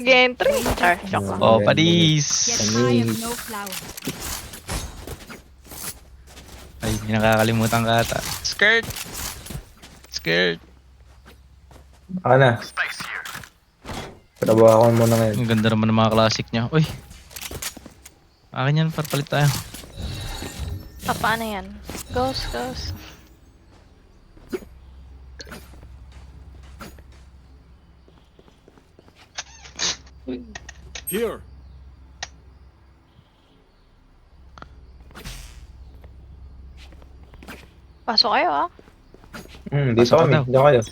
Gentry. Char, joke lang. Oh, padis. Yet I am no flower. Ay, may nakakalimutan ka ata. Skirt! Skirt! Ako na. Trabaho ko muna ngayon. Ang ganda naman ng mga classic niya. Uy! Akin yan, palit tayo. Paano yan? Ghost, ghost. Here. Pasok kayo ah. Dito Pasok ka kami. daw. Diyan kayo.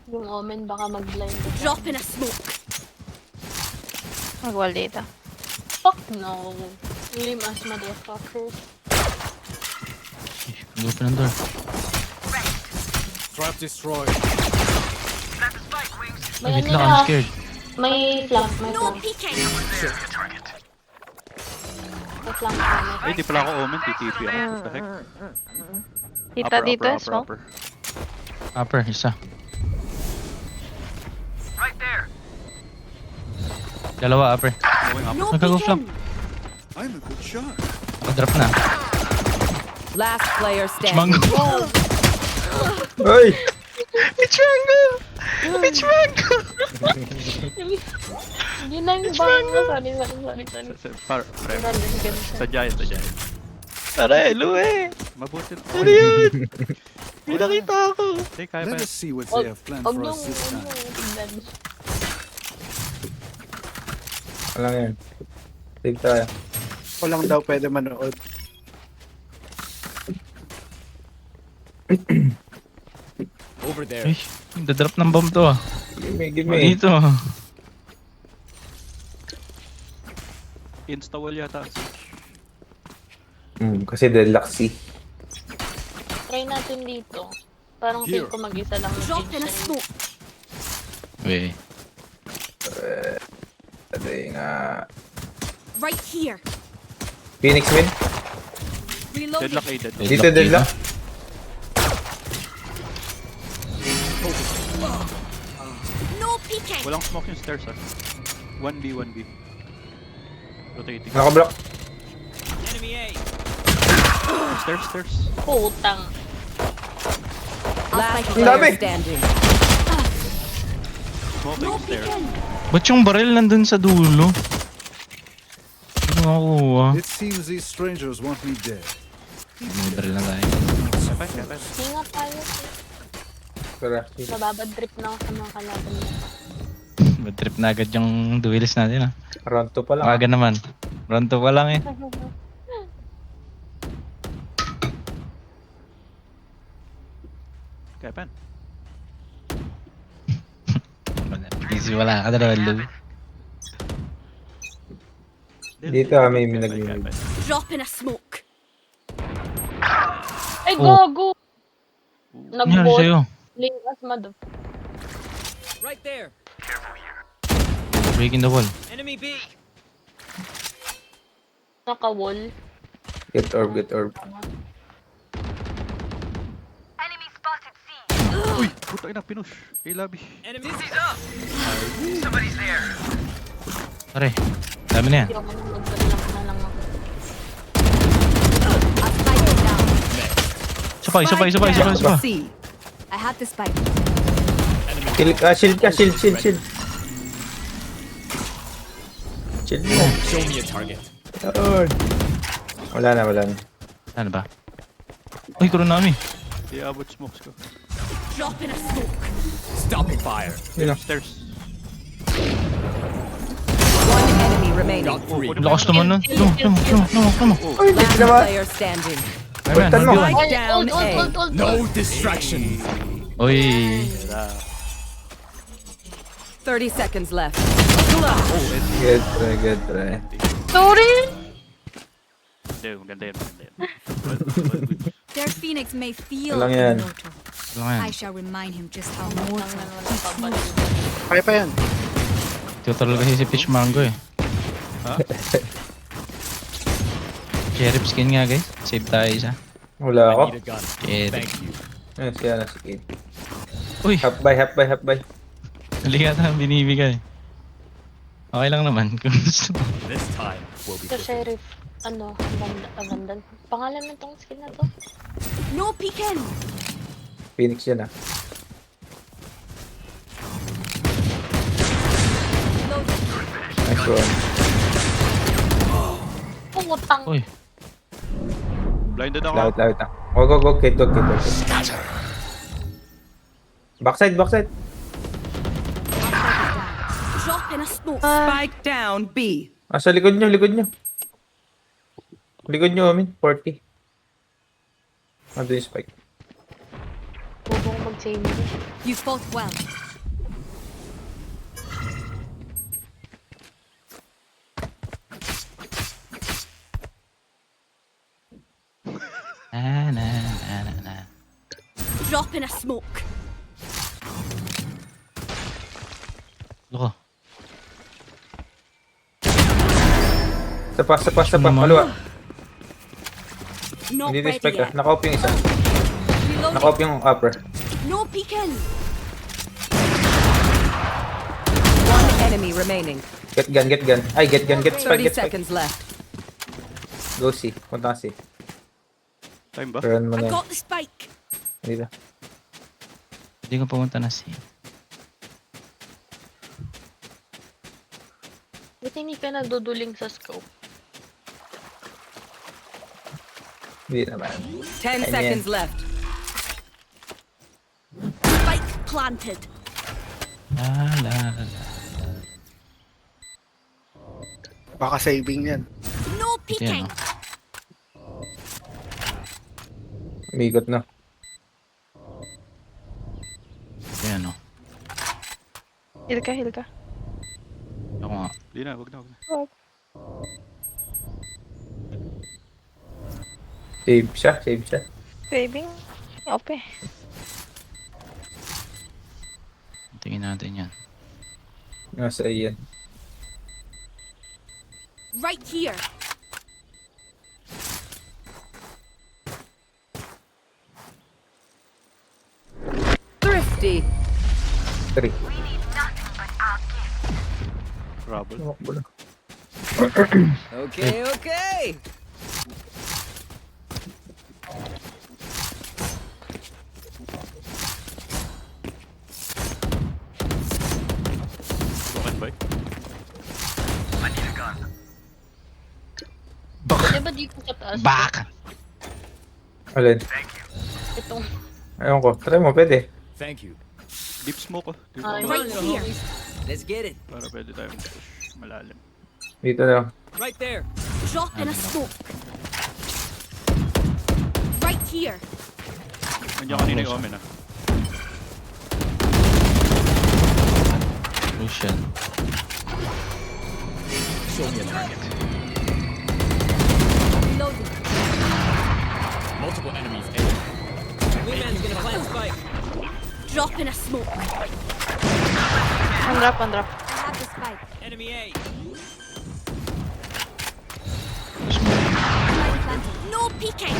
Yung omen baka mag-blind. Drop in a smoke. Mag-wall dito. Fuck no. Lim as motherfucker. Mag-open ang door. Trap destroyed. May Wait ano lang, na. I'm scared. May flank, may No flank. peeking. May flank kami. Ay, di pala ako omen, TTP ako. What the heck? Tita dito, smoke. Upper, isa. Dalawa, upper. Going up. No Nagkago flank. peeking. I'm a good shot. Drop na. Last player Mango. standing. Ay! It's mango! It's mango! Yun na yung bang. Sorry. Random ganun. Sa giant, sa giant. Tara, hello eh! Mabuti. Ano yun? May nakita ako. Hindi, kaya pa. Let us see what they have planned Huwag for nung, us this time. tignan. Walang yan. Take tayo. Walang daw pwede manood. Over there. Ay, dadrop ng bomb to ah. Give me. Dito. Insta-wall yata. Kasi deluxe. Try natin dito. Parang feel ko mag-isa lang Drop in a mag-insane. smoke. Wait. Sabi nga. Right here. Phoenix win. Reloading. Deadlock A, deadlock. Dito deadlock. No peeking. Walang smoke yung stairs ah. 1B, 1B. Rotating. Nakablock. Stairs, stairs. Putang. Last Ang dami. player standing. Smoke No yung stairs. peeking. Ba't yung baril nandun sa dulo? Ano makuha? It seems these strangers want me dead. May baril na tayo. Kapay, kapay. Ingat tayo. Tara. Nababadrip na ako sa mga kalaban niya. Bad trip na agad yung duelist natin ah. Round 2 pa lang. Aga naman. Round 2 pa lang eh. Kapay. Easy wala ka na low. Dito kami may nag-mid. Drop in a smoke. Ay, Oh. gago! Nangyari Nag-bot. sa'yo? Ling as motherfucker. Right there. Breaking the wall. Enemy B. Naka-wall. Get orb, get orb. Uy! Puta ina, pinush. Hey, labi. Enemy up. Pare, dami na yan. Hindi ako mag-relax na lang ako. A spike down. Sabay, sabay, sabay, sabay, sabay. C. I had the spike. Shield ka, shield ka, shield, shield, shield. Shield mo. Show me a target. Yun. Wala na, wala na. Ano ba? Uy, Kuronami. Di abot smokes ko. Drop in a smoke. Stopping fire. Yun na. Stairs. One enemy remaining. Got three. Ang lakas naman nun. Tama. Uy, hindi Last naman. player standing. Ayan, Ultan mo. 1v1. Spike Ay, down ult, ult, A. ult, ult. No distraction. Uy. 30 seconds left. Good try, good try. Sorry! Hindi, maganda yan, maganda yan. Their phoenix may feel Walang yan. immortal. Ano nga yan? I shall remind him just how mortal Walang papalik. Kaya pa yan. Tutorial kasi si Peach Mango eh. Ha? Sheriff skin nga guys. Save tayo isa. Wala ako. I need a gun. Sheriff. Thank you. Ayun, siya na si Kate. Uy. Half by, half by, half by. Mali yata ang binibigay. Okay lang naman kung gusto mo. This time will be Sa sheriff, ano, Vandal. Pangalan nitong skill na to? No peeking. Phoenix yan ah. Nice one. Putang. Uy, Blinded ako. Lawit na. Go. Kid. Backside. Drop in a smoke. Spike down B. Sa likod nyo. Likod nyo, Omin. 40. Ano yung spike? Bobo ko mag-save mo. You fought well. na. Drop in a smoke. Loko. Sa pa. Naman. Kaliwa. Not Hindi ready spike ah. yet. Naka-off yung isa. Reloading. Naka-off yung upper. No peeking. One enemy remaining. Get gun. Ay, get 30 spike. seconds left. Go C. Punta ka C. Time ba? Turn mo I na yun. got the spike. Hindi na. Hindi ko pumunta na si. Ba't hindi ka naduduling sa scope? Hindi naman. 10 Ayan. seconds left. Spike planted. La. Baka saving yan. No Ito peeking. yan, oh. Umikot na. Ito yan, oh. Heal ka. Ako nga. Di na, wag na. Save siya. Saving. Ope. Tingin natin yan. Nasa iyan. Right here. Thrifty. 3. Trouble. Okay. Broken by. Di ba dito sa taas? Back! Alin? Itong, Ayun ko. Try mo, pwede. Thank you. Deep smoke oh. Deep Ay. smoke. Right here. Let's get it. Para pwede tayong push. Malalim. Dito lang. Right there. Drop in a smoke. Right here. Nandiyan kanina yung Omen ah. Lucian. Show me a target. Reloading. Multiple enemies A. Wingman's gonna plant spike. Drop in a smoke. Undrap. I have the spike. Enemy A. Spike planted. No peeking.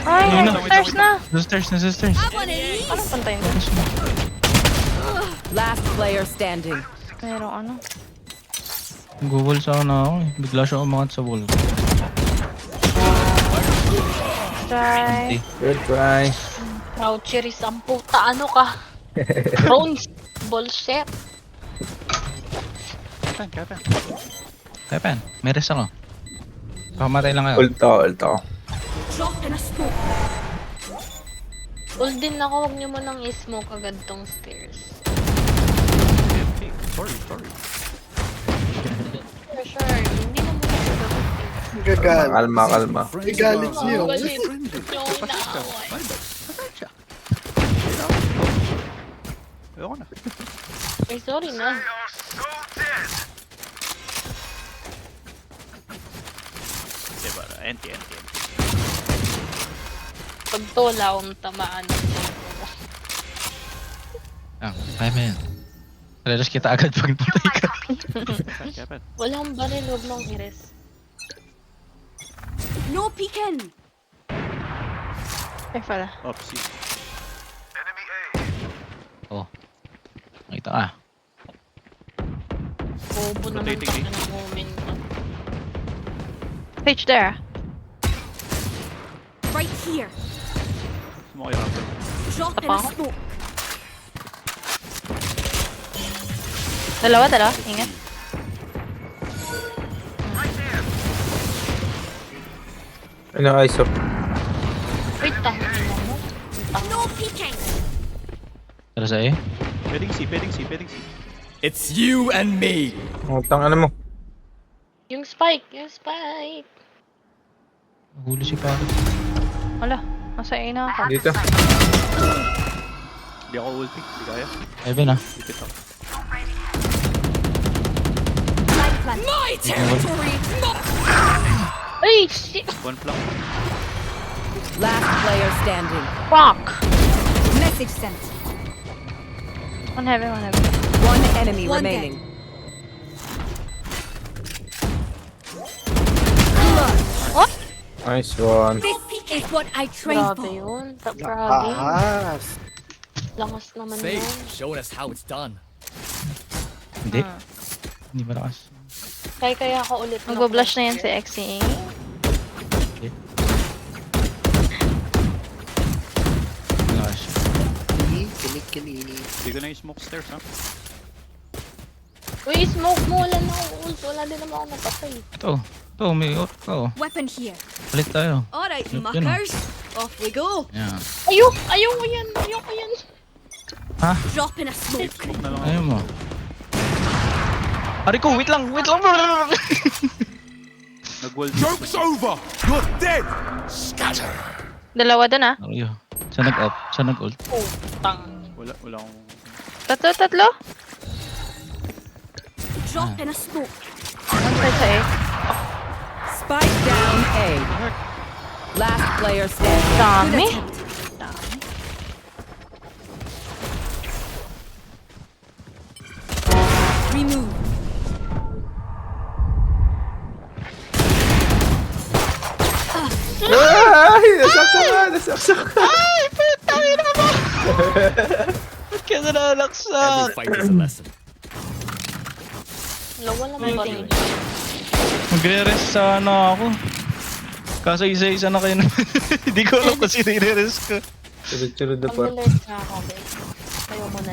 Ay, Ayun na. stairs na. Sa stairs. I want to leave. Anong pantayin ko? Last player standing. Merong ano. Google sana ako eh. Bigla siya umangat sa wall. Try. Good try. Croucheris ang puta. Ano ka? Bronze. Bullshit. Kapan. Kapan, may res ako. Pakamatay lang kayo. Ulto. Drop in a smoke. Hold din ako. Huwag niyo mo nang i-smoke agad tong stairs. Okay. Sorry. Sure. Hindi na muna sa gagawin. Gagal. Kalma. Friends Galit are niyo. always Galit. friendly. Yung inaaway. Ayoko na. Ay, sorry na. Diba? NT. Pag to, wala akong tamaan. Kaya mo yan. Relos kita agad pag patay ka. Kapan. Wala akong baril. Huwag mong i-res. No peeking. Ay, pala. Off C. Oh. Nakita ka. Bobo naman Rotating tayo ng moment ko. Sage there. Right here. Smoke kayo rapper. Drop in a Tapang. smoke. Dalawa. Ingat. Ano, ISO? Wait, tangin mo. No peeking. Tara sa A. Pwedeng C. It's you and me. Utang ano mo? Yung spike. Huli si pare. Wala. Nasa A na ako. Dito. Hindi ako ulti. Hindi kaya. Heaven ah. Dikit ako. Light plant. My territory. Ay, shit! One flank. Last player standing. Fuck! Message sent. One heaven. One enemy One remaining. Nice one. This is what I trained Grabe for. yun. Grabe. Ah, Lakas naman Faith, yun. showing us how it's done. Hindi. Hindi malakas. Kaya ako ulit. Mag-blush na yan si Xe. Malakas. kilig. Hindi ko na yung smoke stairs ha. Uy, smoke mo. Wala na ako ult. Wala din naman ako napatay. Ito, may ito. Weapon here. Palit tayo. Alright, Yun, muckers. Off we go. Yan. Ayoko yan. Ha? Drop in a smoke. Smoke na lang ako. Ayaw mo. Ari ko, wait lang bro. Nag-wall. Joke's over! You're dead! Scatter! Dalawa dun ah. Ariyo. Sa nag-up, sa nag-ult. Putang. Wala akong... Tatlo. Drop in a smoke. One side sa A. Spike down A. Last player standing. Dami. Remove. Ay! Nasaksak ka! Ba't ka nalalaksak? Every fight is a lesson. Lawa naman ba rin? Magre-rest sana ako. Kaso isa-isa na kayo na. Hindi ko alam kung sino i-rest ko. Sunod-sunod na pa. Mag-alert na ako, guys. Kayo muna.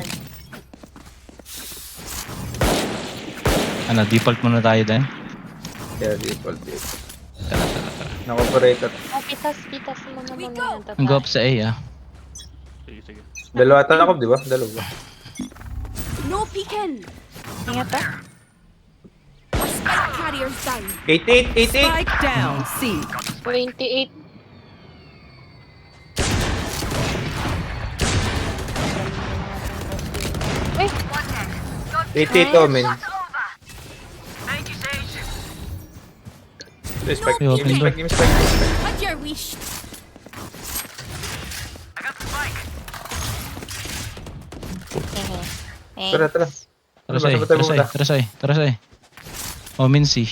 Ano, default muna tayo din? Kaya default dito. Nak-operator. Oh, pitas mo naman We muna. go. Ang go up sa A ah. Sige. Dalawa ata na di ba? Dalawa. No peeking. Ingat ah. Spike carriers down. 88! Spike down C. 28. Uy. 88 Omen. Respect. Yo, open door. Respect. At your wish. Tara. Tara sa A. Tara sa A. Omen C.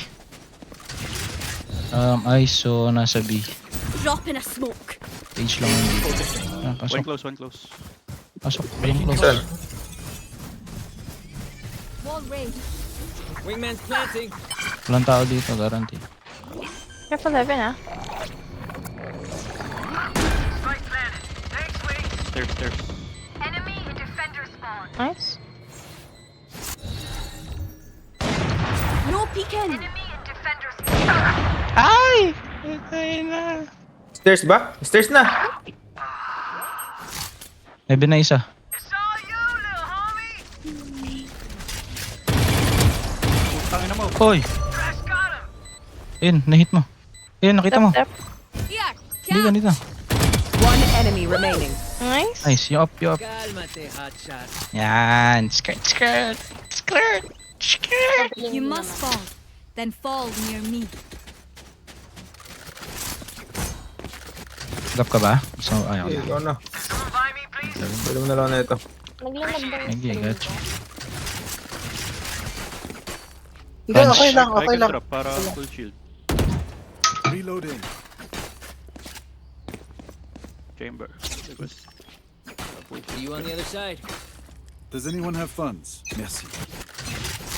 ISO nasa B. Drop in a smoke. Page lang yung B. Ah, pasok. One close. Pasok. Walang close. Saan? Wall raised. Wingman's planting. Walang tao dito, guarantee. Careful heaven ah. Stairs. Nice. No peeking. Ay! Ay na. Stairs ba? Stairs na! Heaven na isa. Tangin na mo. Hoy! Ayun, nahit mo. Ayun, nakita mo. Step. Here. Dito. One enemy remaining. Nice. Nice, yung up. Cálmate, hotshot. Yan. Skirt. You must fall. Then fall near me. Gap ka ba? So, ayaw Okay, na. ikaw na. Pwede mo na lang na ito. Naglalabang Sige, gotcha. Hindi, okay lang. I can drop para full shield. Reloading. Chamber. See you on the other side. Does anyone have funds? Merci.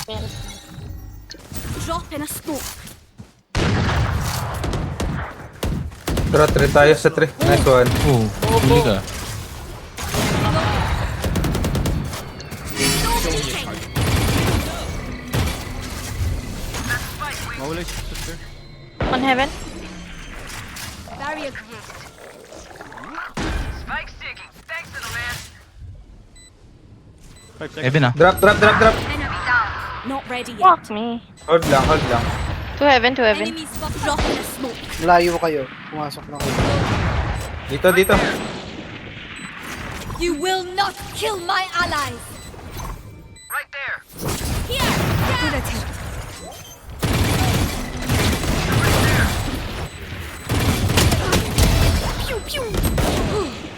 Meron. Drop in a smoke. Tara, 3 tayo sa 3. Nice one. Oh, huli ka. Mawala yung sister. On heaven. Barrier. 5 seconds. Heaven ah. Drop. Not ready yet. Fuck me. Hold lang. To heaven. Enemy spot. Drop in a smoke. Layo kayo. Pumasok na kayo. Dito. You will not kill my allies. Right there. Here. Good attempt. Pew pew.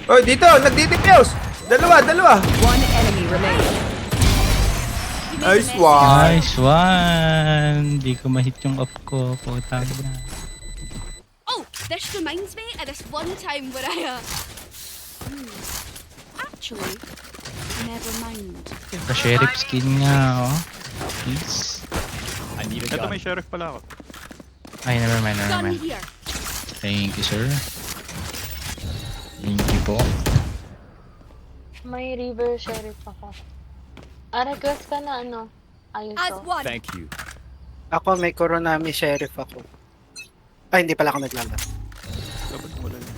Oh, dito! Nagdidipuse! Dalawa! One enemy remaining. You made Nice a mess. one! Nice one! Di ko ma-hit yung up ko. Putang na. Oh, this reminds me of this one time where I actually, never mind. Pa-sheriff skin nga, oh. Please. I need a Ito gun. may sheriff pala ako. Ay, never mind. Gun here. Thank you, sir. Thank you po. May river sheriff ako. Request ka na ano? Ayos As to. one. Thank you. Ako may Koronami sheriff ako. Ay, hindi pala ako naglalaro. Dapat wala yun.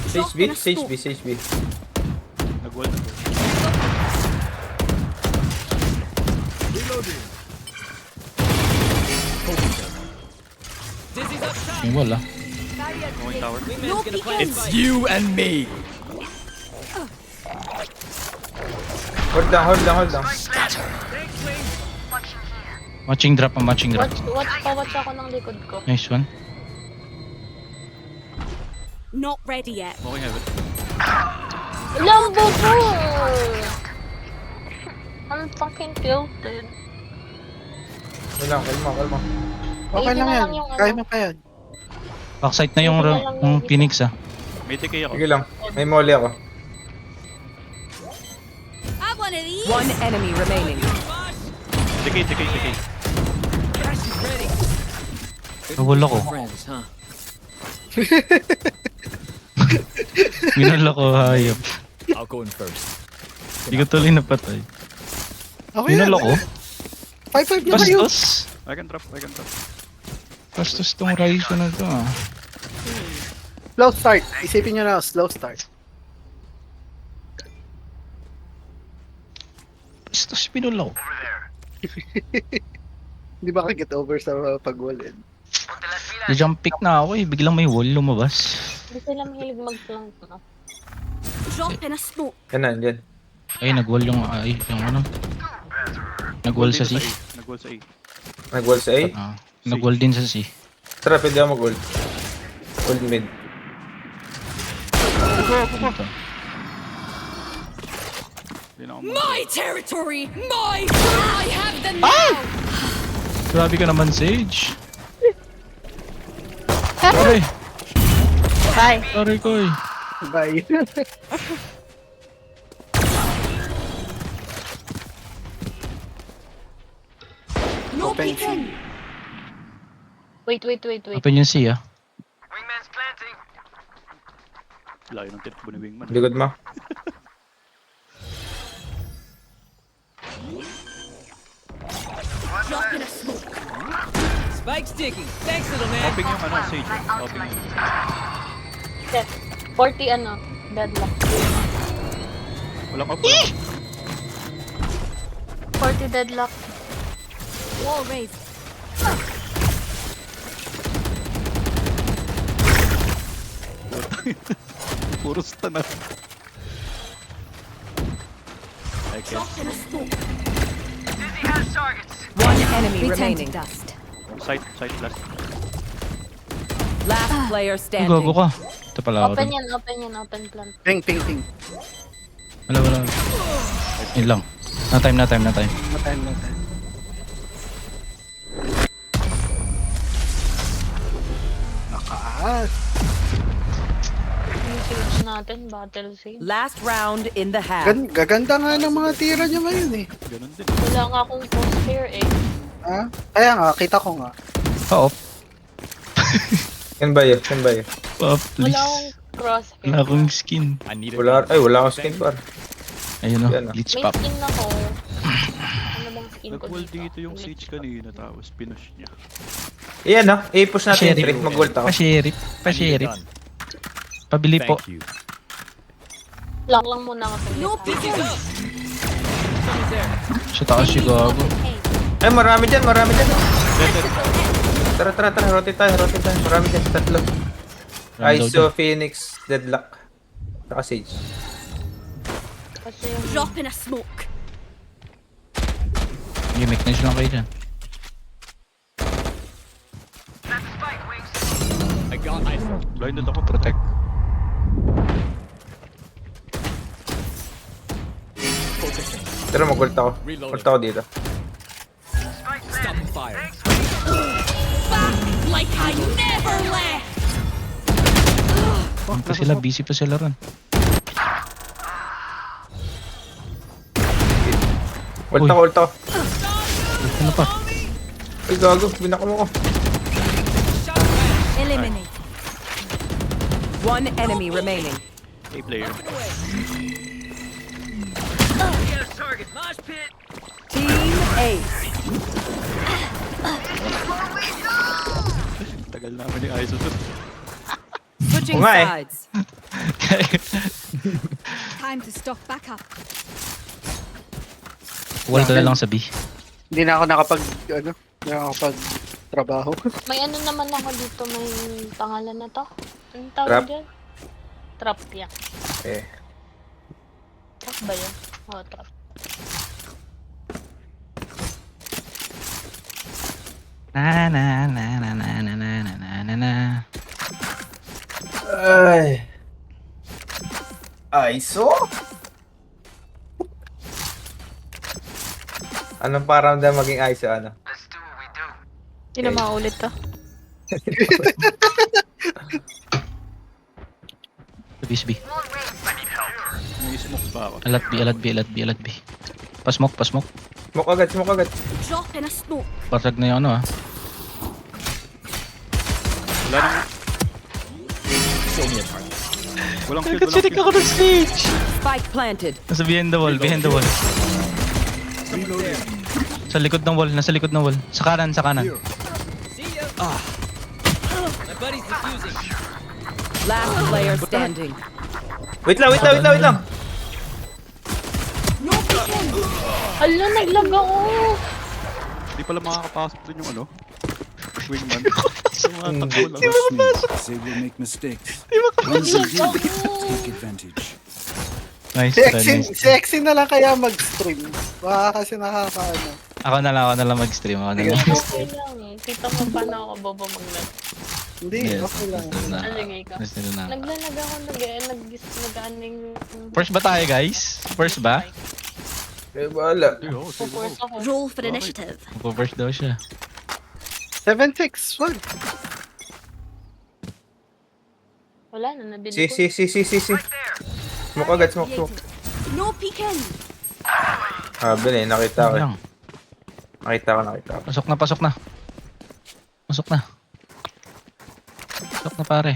Sage B. Nag-wall na po. Reloading. Dizzy's outside. Yung wall, ah. Going tower. Wingman's gonna plant It's spike. You and me. Hold lang. Watching drop, I'm watching drop. Watch ako ng likod ko. Nice one. Not ready yet. Okay, heaven. Lambo ko! I'm fucking tilted. Kalma. Okay lang Easy na yan. lang yung Kaya ano. mo pa yan. Backside na yung, yung Phoenix, ah. May TK ako. Sige lang. May molly ako. I one of these. One enemy remaining. TK. Nawala ko. Friends, huh? Minala ko, hayop. I'll go in first. Di ko tuloy napatay. Okay yan. Minala ko. 5-5 na kayo. Bastos. I can drop. Bastos tong Raizo na to, ah. Slow start. Isipin nyo na, slow start. Bastos, pinula ko. Hindi ba ka get over sa pag-wall? Jump pick na ako, eh. Biglang may wall lumabas. Hindi sila mahilig mag-flank, no? Drop in a smoke. Yan na, dyan. Ay, nag-wall yung ano. Nag-wall sa C. Nag-wall sa A. Nag-wall sa A. Ah, nag-wall din sa C. Tara, pwede ako mag-wall. Hold mid. Ito. Hindi na ako My territory, my. I have the now. Grabe ka naman, Sage. Sorry. Bye. Sorry ko, eh. Bye. No Open peeking. Wait. Open yung C, ah. layo ng tip ni Wingman. Likod mo. Drop in a smoke. Spike's ticking. Thanks, little man. Hopping yung ano, Sage. Hopping yung... Set. 40 ano, deadlock. Walang up. 40 deadlock. Wall raised. Puro stun na. I Drop guess. in a smoke. One enemy Return to remaining. dust. Side last. Last player Gago standing. ka. Ito pala ako. Open rin. yan, open plant. Ping. Wala. Yun lang. Na time. Matime. Nakaas. Yung Sage natin, battle scene. Last round in the half. Gaganda nga ng mga tira niya ngayon eh. Ganun din. Wala nga akong crosshair eh. Ha? Kaya nga, kita ko nga. Pa-off. Yan ba yun? Yan ba yun? Pa-off, please. Wala akong crosshair. Wala akong skin. I need a Wala akong skin par. Ayun o, Yan, ah. glitch May pop. skin ako. Ano bang skin ko Nag-wall dito? dito yung Sage kanina tapos pinush niya. Iyan no, i-push natin yung Pa-sheriff. trip, mag-ult ako. Pa-sheriff. I need a Pa-sheriff. gun. Pabili po. Thank you. Lang muna ako sa No peeking! Sa taas si Gago. Ay, marami dyan. Tara, rotate tayo. Marami dyan, tatlo. ISO, Phoenix, Deadlock. Saka Sage. Kasi yung Drop in a smoke. Gimmick na lang kayo dyan. I got ISO. Blinded ako. Protect. Focusing. Tara, mag-ult ako. Reloading. Ult ako dito. Stop fire. Back like I never left! Ano pa sila? Busy pa sila ron. Ult ako. Ano pa? Ay, gago. Binaka mo ko. Eliminate. One enemy remaining. A player. Team Ace. Tagal namin yung ISO to. Switching Oo nga eh. sides. Time to stock back up. Wall ka na lang sa B. Hindi na ako nakapag-trabaho. may ano naman ako dito, may pangalan na to. Anong tawag Trap? dyan? Trap yan. Eh. Trap ba yan? Oo, trap. Na na na na na na na na na na na. Ay. ISO? Anong paramdam maging ISO, ano? Hindi na maulit to. B. May smoke pa ako. Alat B. Pa-smoke. Smoke agad. Drop in a smoke. Patag na yung ano ah. Wala nang... Walang kill, Nagkatsirik ako ng stage! Spike planted. Nasa behind the wall. Sa likod ng wall. Sa kanan. See ya. My buddy's defusing. Last player standing. Wait lang. No peeking! Hala, naglag ako! Hindi pala makakapasok dun yung ano. Wingman. Sa mga Hindi. takbo lang. Trust me, they will make mistakes. Once you do, take advantage. Nice. Sexy na lang kaya mag-stream. Baka kasi nakakaano. Ako na lang mag-stream. Okay lang eh. Kita mo paano ako bobo maglag. Hindi, okay lang. Sige ka. Naglalag ako, nag-aning... First ba tayo guys? First ba? Eh, bahala. Pupurse ako. Roll for initiative. First daw siya. 7-6, wag. Wala na, nabili Si. ko. Smoke agad. No peeking! Habin eh, nakita ko. Lang. Nakita ko. Pasok na. Pasok na pare.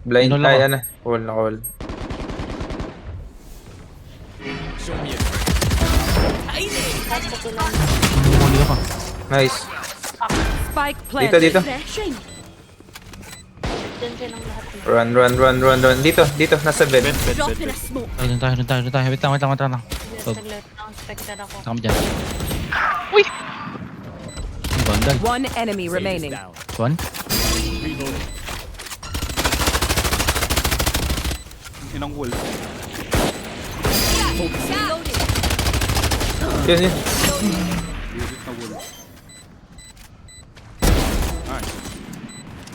Blind Inol tayo ako. na. Call. Show me a Huli ako. Nice. Spike planted. Dito. Refreshing! Diyan silang lahat. Run. Dito. Nasa bed. Drop in a smoke. Ay, doon tayo. Wait lang. Oh. Saglit lang, expected ako. Takam dyan. Uy! Bandal. One enemy remaining. down. One. Reloading. Inang wall. Reloading! Yun. Visit na wall.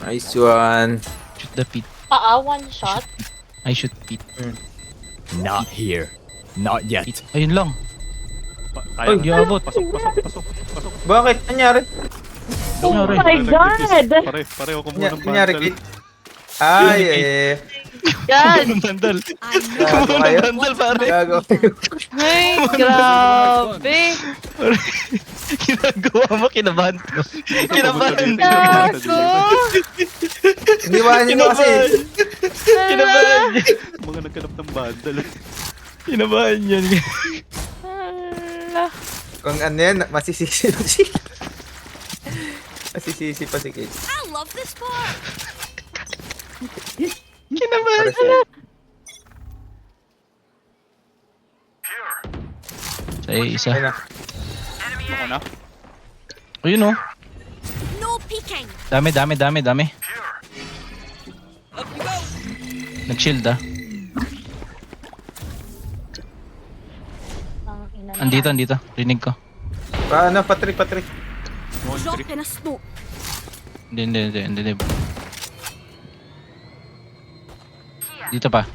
Nice one. Shoot the pit. One shot. I shoot pit. Not here. Not yet. Pit. Ayun lang. Kaya Ay, di abot. Pasok. Bakit? Anyari? Oh my God! Pareho ko muna ng Anyari, battle. Kate? Ay. Yan! Ng bandal. I know Gago kayo. Bandal, pare. Gago kayo. Ay, grabe! Ginagawa mo, kinabahan ko. Kinabahan. Gago! Iniwanan nyo kasi. Kinabahan niya. Mga nagkanap ng bandal. Kinabahan niya. Ala. Kung ano yan, masisisi na siya. Masisisi pa si Kate. I love this part. Kinabahan Para siya. Sa isa. Ayun na. Ako na. Ayun oh. No peeking. Dami. Up you go. Nag-shield ah. Ang ina na. Andito. Rinig ko. Paano? Patrick. Drop in a smoke. Hindi. Dito pa.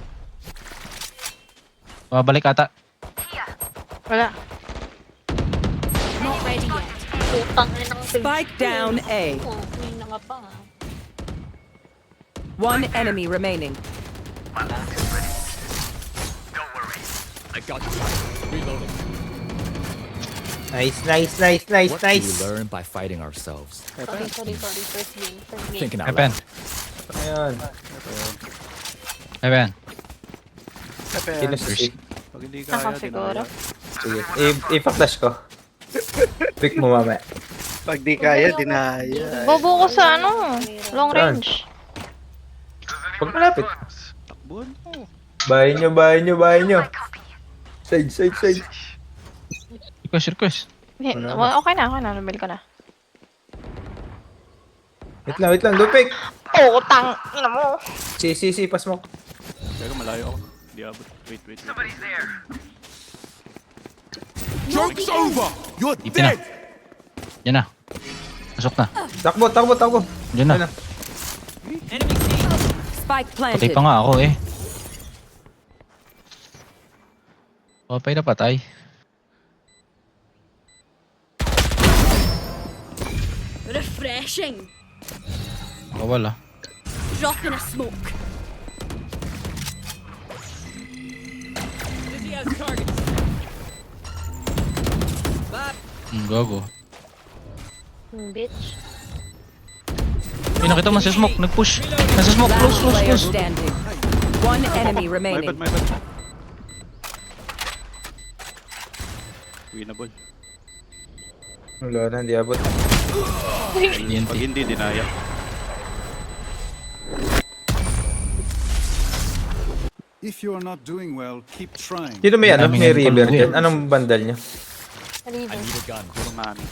Babalik ata. Wala. Not ready yet. Putang ina ng Spike down A. Oh, may nga pa. One enemy remaining. I got you. Reloading. Nice. What do we learn by fighting ourselves? Sorry. First game. Thinking out Epen. loud. Ayun. Epen. Sino si? Pag hindi Ako kaya, siguro. Sige. Ipa-flash ko. Pick mo mamaya. Pag di kaya, dinaya. Bobo ko sa ano, long Saan? range. Pag malapit. Takbuhan mo. Bahay nyo. Side. Request. Okay na. Nabili ko na. Wait lang. Dupik. Oh, tang ina mo. Si, pas mo. Teka, malayo ako. Hindi abot. Wait. Joke's over! You're Ipin na. dead! Yan na. Pasok na. Takbo. Yan na. Ayun na. Enemy C. Spike Patay planted. pa nga ako eh. Patay na patay. Refreshing. Wala. Drop in a smoke. Dizzy has targets. Gago. Bitch. Ay, nakita mo sa smoke. Nag-push. Nasa smoke. Last player Close. standing. One enemy My remaining. bad. Winnable. Wala na, hindi abot. Pag hindi, dinaya. If you are not doing well, keep trying. Sino may ano? Daming May river kalbo. dyan. Anong bandal niya? I need a gun. Puro namin.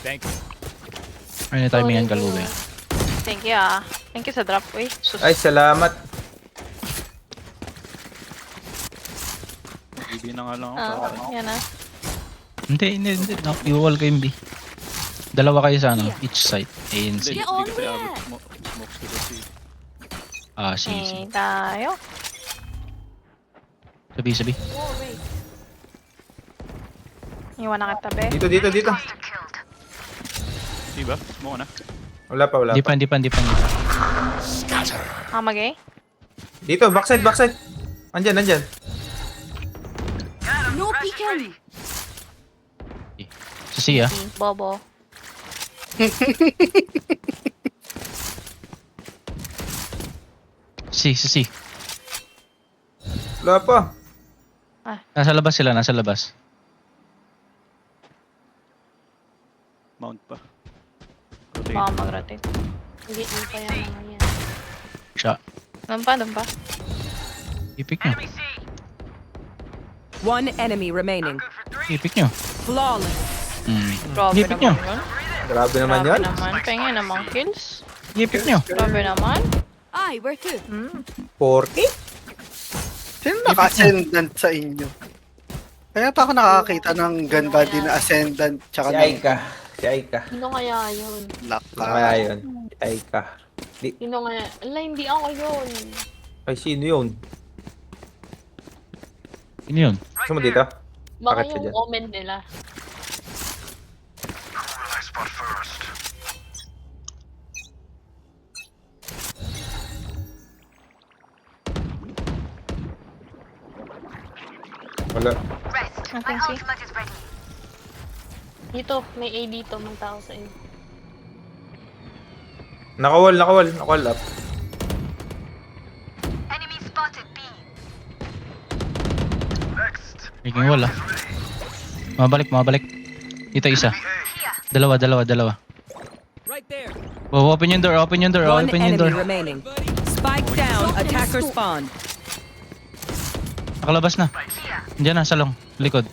Thank you. Ay, na-timingan ka luwi. Thank you ah. Thank you sa drop. Uy, sus. Ay, salamat. Bibi na nga lang ako. Yan ah. Hindi. Iwal kayo B. Dalawa kayo sa ano? Each side. A and C. Hindi on kasi here. abot. Smokes ko kasi. Ah, C. Tayo. Sabi. Iwan na kita, be. Dito. Diba? Mo na. Wala pa. Hindi pa. Magay? Dito, backside. Andyan. No peeking. Sa C ah. Bobo. C. Wala pa. Nasa labas sila. Mount pa. Baka mag-rotate. Hindi pa yan naman yan. Siya. Doon pa. Ipik nyo. One enemy remaining. Ipik nyo. Flawless. Grabe Ipik nyo. naman yun. Grabe naman yun. Pengen namang kills. Ipik nyo. Grabe naman. Ay, where to? 40? Sino naka-ascendant sa inyo? Kaya pa ako nakakita ng gun body na ascendant tsaka Si Aika. Sino kaya yun? Kaya yun. Si Aika. Sino kaya? Ala, hindi ako yun. Ay, sino yun? Sino yun? Gusto mo dito? Baka Bakit ka yung dyan? comment nila. Wala. Nothing see. Dito, may A dito, may tao sa A. Nakawall up. Making wall ah. Mabalik. Ito isa. Dalawa. Right there. Oh, open yung door. One Open yung enemy door. remaining. Spike down. Attacker spawn. Nakalabas na. Diyan na, salong. Likod.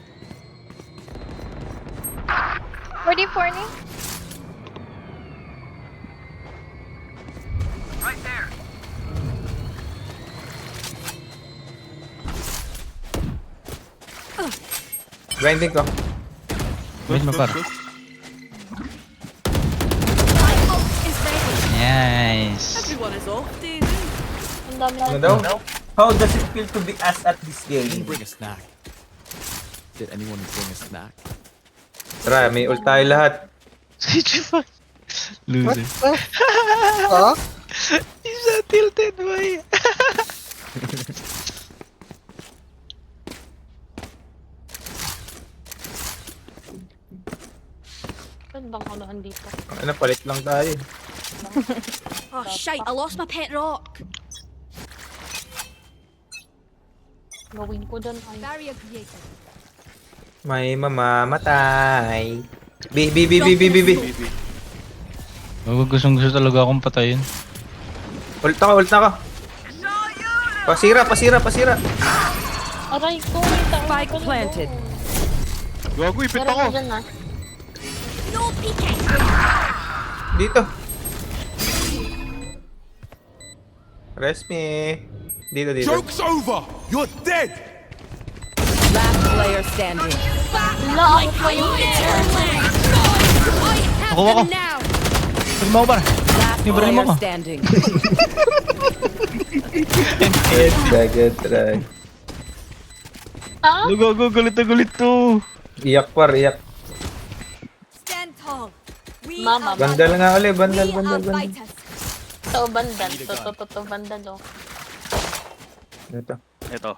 44 ni. Grinding ko. Wait mo par. My ult is ready. Nice. Everyone is off, Ang dami Ano na. daw? How does it feel to be ass at this game? Bring a snack. Did anyone bring a snack? Tara, may ult tayo lahat. What? What Loser. the? Huh? Isa tilted boy. Saan bang unahan dito? Ano, palit lang tayo. Oh shite, I lost my pet rock. Gawin ko dyan ay. Barrier created. May mamamatay. B. Gustong gusto talaga akong patayin. Ult na ka. Pasira. Aray ko, may tao. Spike planted. Gago, ipit Meron ako. ko dyan na. No peeking. Dito. Rest me. Dito. Joke's over! You're dead! Last player standing. Like my return leg. I Nakuha ko. have them now. Pag mo par. Last Yung baril mo player ko. standing. Good try. Ah? Gago, gulit to. Iyak. Stand tall. We Mama, are Bandal nga ulit. We Bandal. are fighters. Ito, bandal. Ito, bandal, oh. Ito. Ito.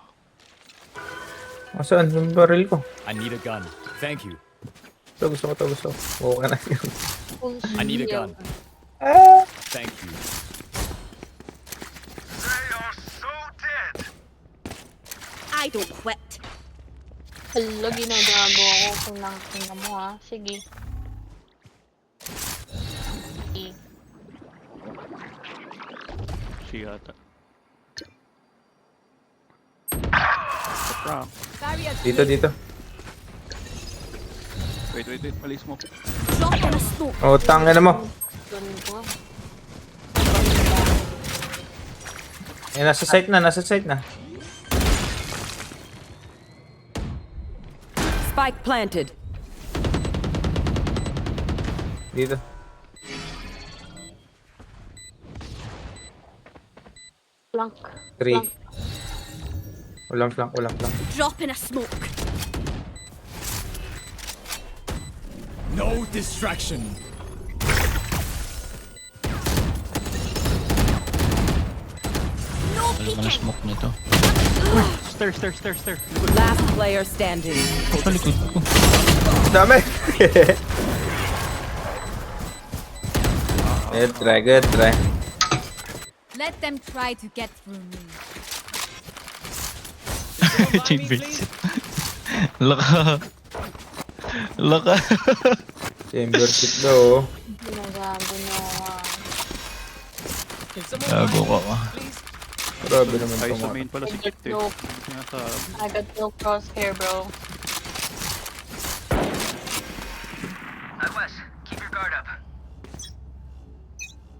Saan yung baril ko? I need a gun. Thank you. Ito, gusto ko. Oo ka na. I need a gun. Ah! Thank you. I don't quit. Hala, ginagago ako kung nakakita mo ha. Sige. Siya ata. Barrier Dito. Wait. Malis mo. drop in a smoke. Oh, tanga na mo. Ganun ko. Eh, nasa site na. Spike planted. Dito. Flank. 3. Walang flank. Drop in a smoke. No distraction. No Wala ka na peeking. smoke nito. Stair. Last player standing. Sa likod ko. Dami! Good try. Let them try to get through me. Check bait. Laka. Chamber pit daw. Ginagago na ako. Can someone Gago ka. Grabe naman Ay, ito sa mga. main pala si I got Kit eh. no, Sinasabi. I got no crosshair, bro.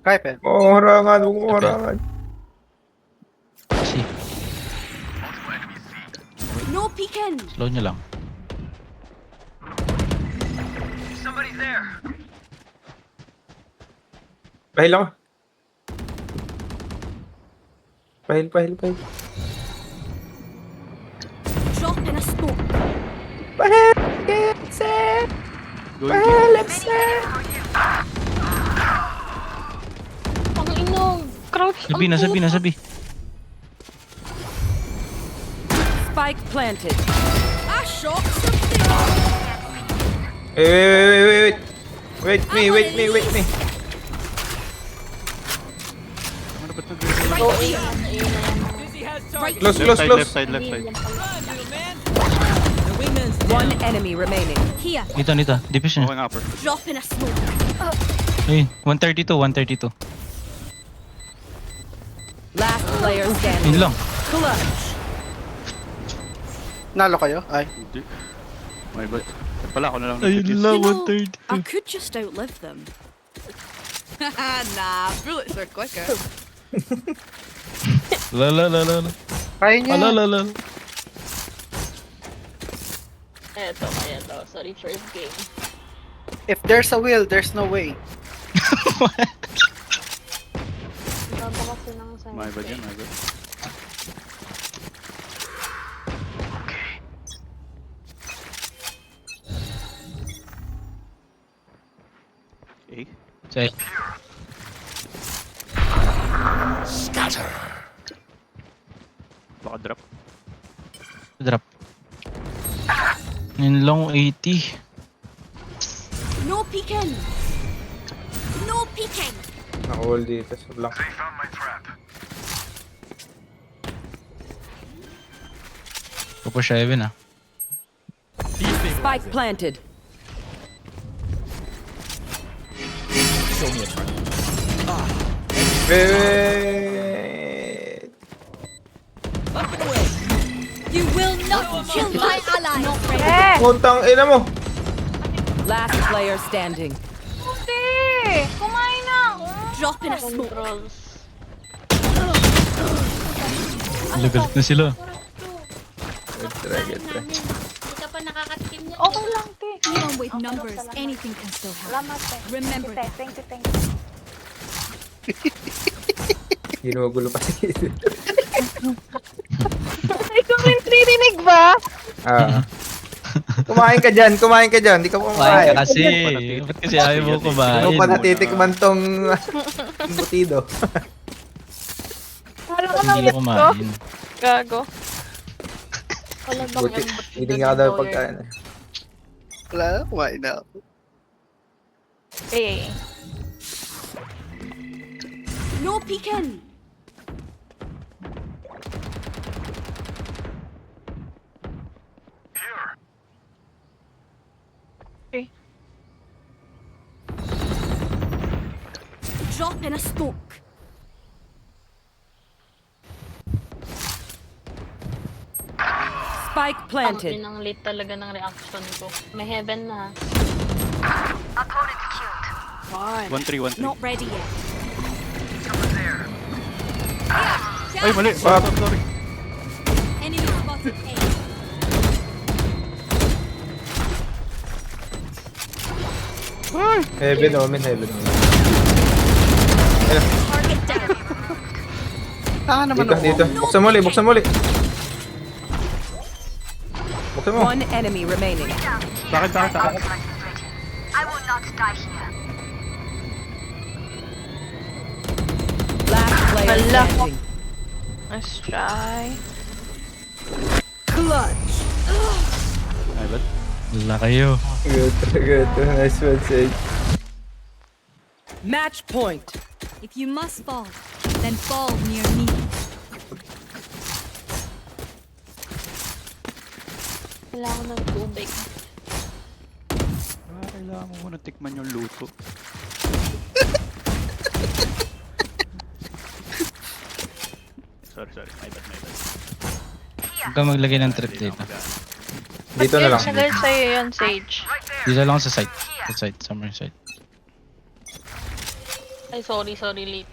Kaipen. Oo, harangan. Huwag mo harangan. Kasi, No peeking. slow nyo lang. Pahil ako. Pahil. Drop in a smoke. Pahil! Set! Pahil! Set! Ang inog! Crouch Sabi na. Spike planted. Shock. Wait. Wait me. Ano ba ito? So, A na yan. Right. Close. Left side. One enemy remaining. Here. Nito. Dipis Okay niya. nga, upper. Drop in a smoke. Ay, 132. Last player Yun standing. lang. Clutch. Nalo kayo? Ay. Hindi. May ba? Pala ako na lang Ayun nag-kiss. lang, You know, 132. I could just outlive them. Nah, bullets are quicker. La. Kaya niya. La. Eto, kaya to. Sorry, first game. If there's a will, there's no way. Baba kasi ng side. May ba dyan? May ba? Eh? Say, Baka drop. drop. Yun lang, 80. No peeking. No peeking. Naka-wall dito sa block. Pupush Evan ah. Spike planted. Wait. You will not kill my ally. Not ready. Puntang ina mo. Last player standing. Hindi! Kumain na ako! Drop in a smoke. Controls. Galit na sila. Get try. Hindi ka pa nakakatikim niya. Okay lang, te. Even with numbers, anything can still happen. Salamat, te. Remember that. Thank you. Ginugulo pa si Ikaw rin narinig ba? Kumain ka dyan. Di ka Kumain kumakain. ka kasi. Ba't kasi ayaw mo kumain? Ano pa natitikman tong butido? Kala ko Hindi nang na kumain. Gago. Wala bang Buti. embot Hindi dito nga ni daw Doyer? pagkain. Wala na, kumain na ako. Eh. No peeking. Drop in a smoke. Spike Ang planted. pinang late talaga ng reaction ko. May heaven na. 1-3. Not ready yet. Ay, mali. Sorry. Enemy spotted A. Heaven omen. Target down. Tanga naman ako. Dito. Buksan mo ulit. Buksan mo. One enemy remaining. Bakit? Last player Hala. standing. Let's try. Clutch. Ay, ba't? Wala kayo. Good. Nice one, Sage. Match point. If you must fall, then fall near me. Kailangan ng tubig. Kailangan mo muna tikman yung luto. Sorry. My bad. Huwag ka maglagay ng trip dito. Dito na lang. Sagal sa'yo yun, Sage. Dito lang sa site. Summer site. Ay, sorry, late.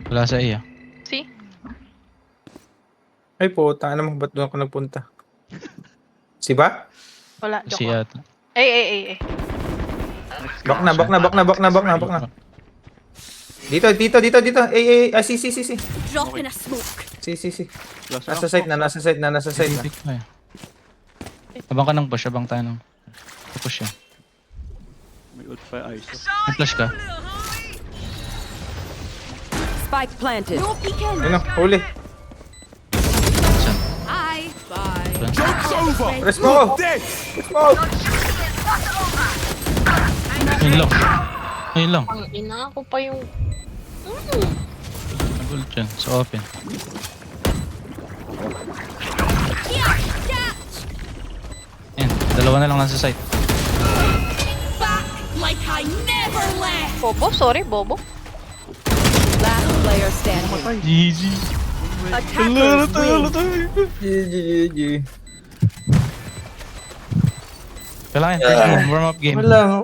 Wala sa iya. See? Ay po, tanga naman. Ba't doon ako nagpunta? Si ba? Wala, Si joke. ata. Ay. Bak na. Dito. Si. Drop in a smoke. Si. Last Nasa round. site na. Bibig pa eh. Abang ka ng push, abang tayo ng push yan. May ult pa yung ISO. May flash ka. Spike planted. No peeking. Ano, huli. Saan? I dyan. Press mo ako! Press mo ako! Ayun lang. Ayun lang. Ang ina ako pa yung... Nag-ult dyan, sa open. Ayan, dalawa na lang nasa site. Like I never left. Bobo, sorry, Bobo. Last player standing. GG. Attackers win. GG. Kailangan, take mo, warm up game. Wala.